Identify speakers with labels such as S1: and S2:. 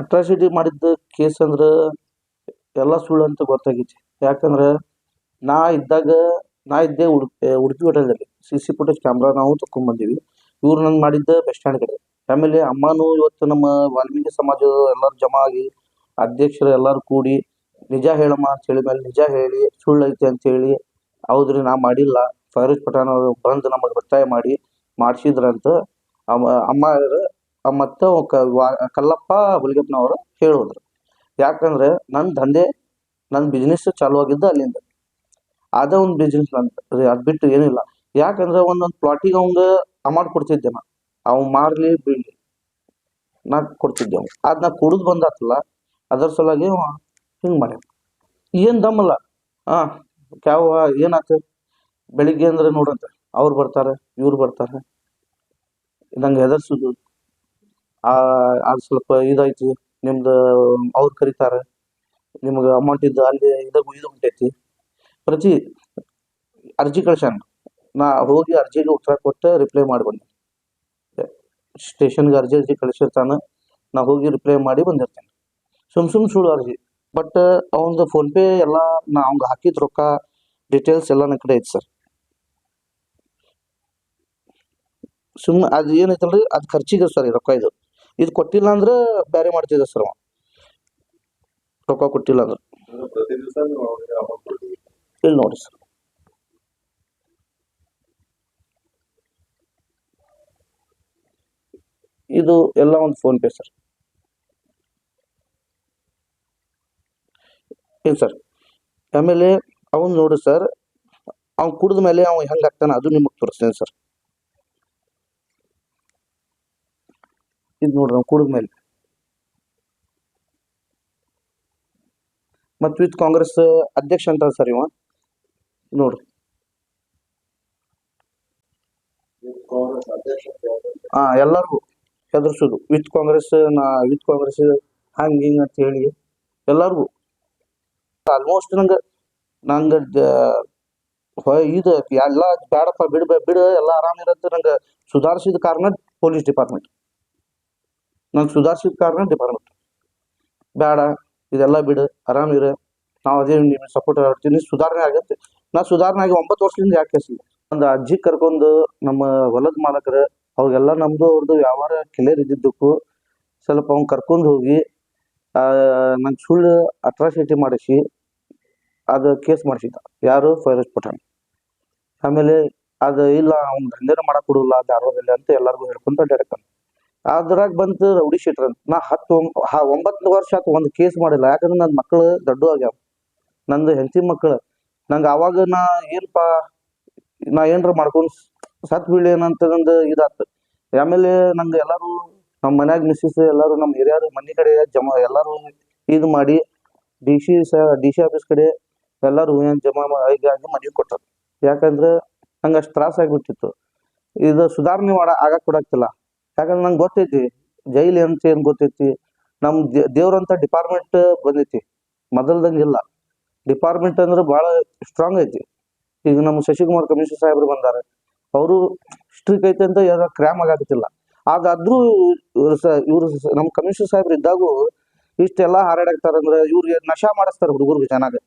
S1: Atrocity ಮಾಡಿದ್ದ case ಅಂದ್ರೆ ಎಲ್ಲ ಸುಳ್ಳು ಅಂತ ಗೊತ್ತಾಗೈತಿ. ಯಾಕಂದ್ರೆ ನಾ ಇದ್ದಾಗ ನಾ ಇದ್ದೆ ಉಡುಪಿ ಹೋಟೆಲ್ದಲ್ಲಿ ಸಿ ಫುಟೇಜ್ ಕ್ಯಾಮ್ರಾ ನಾವು ತಗೊಂಡ್ಬಂದೀವಿ. ಇವ್ರು ನಂಗೆ ಮಾಡಿದ್ದ ಬಸ್ ಸ್ಟ್ಯಾಂಡ್ ಕಡೆ. ಆಮೇಲೆ ಅಮ್ಮನೂ ಇವತ್ತು ನಮ್ಮ ವಾಲ್ಮೀಕಿ ಸಮಾಜದ ಎಲ್ಲರೂ ಜಮಾ ಆಗಿ ಅಧ್ಯಕ್ಷರು ಎಲ್ಲರೂ ಕೂಡಿ ನಿಜ ಹೇಳಮ್ಮ ಅಂತ ಹೇಳಿ ಮೇಲೆ ನಿಜ ಹೇಳಿ ಸುಳ್ಳು ಐತೆ ಅಂತೇಳಿ ಹೌದ್ರಿ ನಾ ಮಾಡಿಲ್ಲ ಫೈರೋಜ್ ಪಠಾಣ್ ಅವರು ಬಂದು ನಮಗೆ ಒತ್ತಾಯ ಮಾಡಿ ಮಾಡಿಸಿದ್ರಂತ ಅಮ್ಮ ಮತ್ತು ಕಲ್ಲಪ್ಪ ಹುಲಿಗೆಪ್ಪನವರು ಹೇಳೋದ್ರು. ಯಾಕಂದ್ರೆ ನನ್ನ ದಂಧೆ ನನ್ನ ಬಿಸ್ನೆಸ್ ಚಾಲು ಆಗಿದ್ದು ಅಲ್ಲಿಂದ. ಅದ ಒಂದು ಬಿಸ್ನೆಸ್ ನಂದು, ಅದು ಬಿಟ್ಟು ಏನಿಲ್ಲ. ಯಾಕಂದ್ರೆ ಒಂದೊಂದು ಪ್ಲಾಟಿಗೆ ಅವಂಗ ಅಮೌಂಟ್ ಕೊಡ್ತಿದ್ದೆ ನಾ, ಅವ್ ಮಾರಲಿ ಬೀಳಲಿ ನಾ ಕೊಡ್ತಿದ್ದೆ. ಅವ್ ಅದು ನಾ ಕುಡಿದು ಬಂದಾತಲ್ಲ ಅದರ ಸಲುವಾಗಿ ಹಿಂಗೆ ಮಾಡ್ಯಾನ. ಏನು ದಮ್ಮಲ್ಲ. ಹಾಂ ಕ್ಯಾವ ಏನಾಯ್ತು ಬೆಳಿಗ್ಗೆ ಅಂದ್ರೆ ನೋಡಂತ ಅವ್ರು ಬರ್ತಾರೆ ಇವ್ರು ಬರ್ತಾರೆ ನಂಗೆ ಹೆದರ್ಸೋದು. ಅದು ಸ್ವಲ್ಪ ಇದೈತಿ ನಿಮ್ದು, ಅವ್ರು ಕರೀತಾರೆ ನಿಮ್ಗೆ ಅಮೌಂಟ್ ಇದ್ದು ಅಲ್ಲಿ ಇದು ಉಂಟೈತಿ. ಪ್ರತಿ ಅರ್ಜಿ ಕಳ್ಸ್ಯಾನ, ನಾ ಹೋಗಿ ಅರ್ಜಿಗೆ ಉತ್ತರ ಕೊಟ್ಟು ರಿಪ್ಲೈ ಮಾಡಿ ಬಂದೆ. ಸ್ಟೇಷನ್ಗೆ ಅರ್ಜಿ ಕಳಿಸಿರ್ತಾನೆ, ನಾ ಹೋಗಿ ರಿಪ್ಲೈ ಮಾಡಿ ಬಂದಿರ್ತೇನೆ. ಸುಳ್ಳು ಅರ್ಜಿ. ಬಟ್ ಅವನದು ಫೋನ್ಪೇ ಎಲ್ಲ ನಾ ಅವ್ಗೆ ಹಾಕಿದ ರೊಕ್ಕ ಡೀಟೇಲ್ಸ್ ಎಲ್ಲ ನನ್ನ ಕಡೆ ಐತೆ ಸರ್. ಸುಮ್ಮನೆ ಅದು ಏನೈತಲ್ರಿ ಅದು ಖರ್ಚಿಗೆ ಸರ್ ಈ ರೊಕ್ಕ. ಇದು ಕೊಟ್ಟಿಲ್ಲ ಅಂದ್ರೆ ಬೇರೆ ಮಾಡ್ತಿದ್ದೆ ಸರ್ ಅವ. ರೊಕ್ಕ ಕೊಟ್ಟಿಲ್ಲ ಅಂದ್ರೆ ಇಲ್ಲಿ ನೋಡಿ ಸರ್, ಇದು ಎಲ್ಲ ಒಂದು ಫೋನ್ಪೇ ಸರ್. ಇಲ್ಲ ಸರ್. ಆಮೇಲೆ ಅವನು ನೋಡಿ ಸರ್, ಅವ್ನು ಕುಡಿದ ಮೇಲೆ ಅವ್ನು ಹೆಂಗೆ ಆಗ್ತಾನೆ ಅದು ನಿಮಗೆ ತೋರಿಸ್ತೇನೆ ಸರ್. ಇದು ನೋಡ್ರಿ ಅವ್ನು ಕುಡಿದ ಮೇಲೆ ಮತ್ತು ವಿತ್ ಕಾಂಗ್ರೆಸ್ ಅಧ್ಯಕ್ಷ ಅಂತ ಸರ್ ಇವ ನೋಡ್ರಿ. ಎಲ್ಲರಿಗೂ ಹೆದರ್ಸೋದು ವಿತ್ ಕಾಂಗ್ರೆಸ್ ಹಂಗೆ ಹಿಂಗೆ ಅಂತ ಹೇಳಿ ಎಲ್ಲರಿಗೂ ಆಲ್ಮೋಸ್ಟ್ ನಂಗೆ ಇದು ಎಲ್ಲ ಬೇಡಪ್ಪ ಬಿಡು ಎಲ್ಲ ಆರಾಮಿರಂತ ನಂಗೆ ಸುಧಾರಿಸಿದ ಕಾರಣ ಪೊಲೀಸ್ ಡಿಪಾರ್ಟ್ಮೆಂಟ್. ನಂಗೆ ಸುಧಾರಿಸಿದ ಕಾರಣ ಡಿಪಾರ್ಟ್ಮೆಂಟ್ ಬೇಡ ಇದೆಲ್ಲ ಬಿಡು ಆರಾಮಿರು, ನಾವು ಅದೇ ನಿಮಗೆ ಸಪೋರ್ಟ್ ಮಾಡ್ತೀನಿ, ಸುಧಾರಣೆ ಆಗುತ್ತೆ. ನಾ ಸುಧಾರಣೆ ಆಗಿ 9 ವರ್ಷದಿಂದ ಯಾಕೆ ಕೇಸಿಲ್ಲ. ಒಂದು ಅಜ್ಜಿ ಕರ್ಕೊಂಡು ನಮ್ಮ ಹೊಲದ ಮಾಲಕರು ಅವ್ರಿಗೆಲ್ಲ ನಮ್ಮದು ಅವ್ರದ್ದು ವ್ಯವಹಾರ ಕ್ಲಿಯರ್ ಇದ್ದಿದ್ದಕ್ಕೂ ಸ್ವಲ್ಪ ಅವ್ನು ಕರ್ಕೊಂಡು ಹೋಗಿ ನಂಗೆ ಸುಳ್ಳು ಅಟ್ರಾಸಿಟಿ ಮಾಡಿಸಿ ಅದು ಕೇಸ್ ಮಾಡಿಸಿದ್ದ. ಯಾರು? ಫೈರೋಜ್ ಪಠಾಣ್. ಆಮೇಲೆ ಅದು ಇಲ್ಲ ಅವ್ನು ದಂಧೆನ ಮಾಡಕ್ಕೆ ಕೊಡಲ್ಲ ಧಾರವಾಡದಲ್ಲಿ ಅಂತ ಎಲ್ಲರಿಗೂ ಹೇಳ್ಕೊಂತ ಅಡ್ಡಾಡ್ತಾನೆ. ಅದ್ರಾಗ ಬಂತು ರೌಡಿ ಶೀಟರ್ ಅಂತ. ನಾ 9 ವರ್ಷ ಆಯ್ತು ಒಂದು ಕೇಸ್ ಮಾಡಿಲ್ಲ. ಯಾಕಂದ್ರೆ ನನ್ನ ಮಕ್ಕಳು ದೊಡ್ಡ ಆಗ್ಯಾವ, ನಂದು ಹೆಂಡತಿ ಮಕ್ಕಳು. ನಂಗೆ ಆವಾಗ ನಾ ಏನಪ್ಪ ನಾ ಏನಾರ ಮಾಡ್ಕೊಂಡು ಸತ್ ಬೀಳಿ ಏನಂತ ನಂದು ಇದಾಯ್ತು. ಆಮೇಲೆ ನಂಗೆ ಎಲ್ಲರೂ ನಮ್ಮ ಮನ್ಯಾಗ ಮಿಸ್ಸಸ್ ಎಲ್ಲರೂ ನಮ್ಮ ಹಿರಿಯರು ಮನೆ ಕಡೆ ಎಲ್ಲರೂ ಇದು ಮಾಡಿ ಡಿ ಸಿ ಆಫೀಸ್ ಕಡೆ ಎಲ್ಲರೂ ಜಮಾ ಆಗಿ ಮನೆಗೆ ಕೊಟ್ಟರು. ಯಾಕಂದ್ರೆ ನಂಗೆ ಅಷ್ಟು ತ್ರಾಸ ಆಗಿಬಿಟ್ಟಿತ್ತು. ಇದು ಸುಧಾರಣೆ ಆಗಕ್ಕೆ ಕೊಡಾಕ್ತಿಲ್ಲ. ಯಾಕಂದ್ರೆ ನಂಗೆ ಗೊತ್ತೈತಿ ಜೈಲು ಅಂತ ಏನು ಗೊತ್ತೈತಿ. ನಮ್ಮ ದೇವ್ರಂಥ ಡಿಪಾರ್ಟ್ಮೆಂಟ್ ಬಂದೈತಿ, ಮೊದಲ್ದಂಗೆ ಇಲ್ಲ. ಡಿಪಾರ್ಟ್ಮೆಂಟ್ ಅಂದ್ರೆ ಭಾಳ ಸ್ಟ್ರಾಂಗ್ ಐತಿ. ಈಗ ನಮ್ಮ ಶಶಿಕುಮಾರ್ ಕಮಿಷನರ್ ಸಾಹೇಬ್ರು ಬಂದಾರೆ, ಅವರು ಸ್ಟ್ರಿಕ್ ಐತೆ ಅಂತ ಯಾರು ಕ್ರೈಮ್ ಆಗತ್ತಿಲ್ಲ. ಅದಾದ್ರೂ ಇವರು ನಮ್ಮ ಕಮಿಷನರ್ ಸಾಹೇಬ್ರು ಇದ್ದಾಗೂ ಇಷ್ಟೆಲ್ಲ ಹಾರಾಡಾಕ್ತಾರಂದ್ರೆ ಇವ್ರಿಗೆ ನಶಾ ಮಾಡಿಸ್ತಾರೆ ಹುಡುಗರಿಗೆ ಚೆನ್ನಾಗಿ.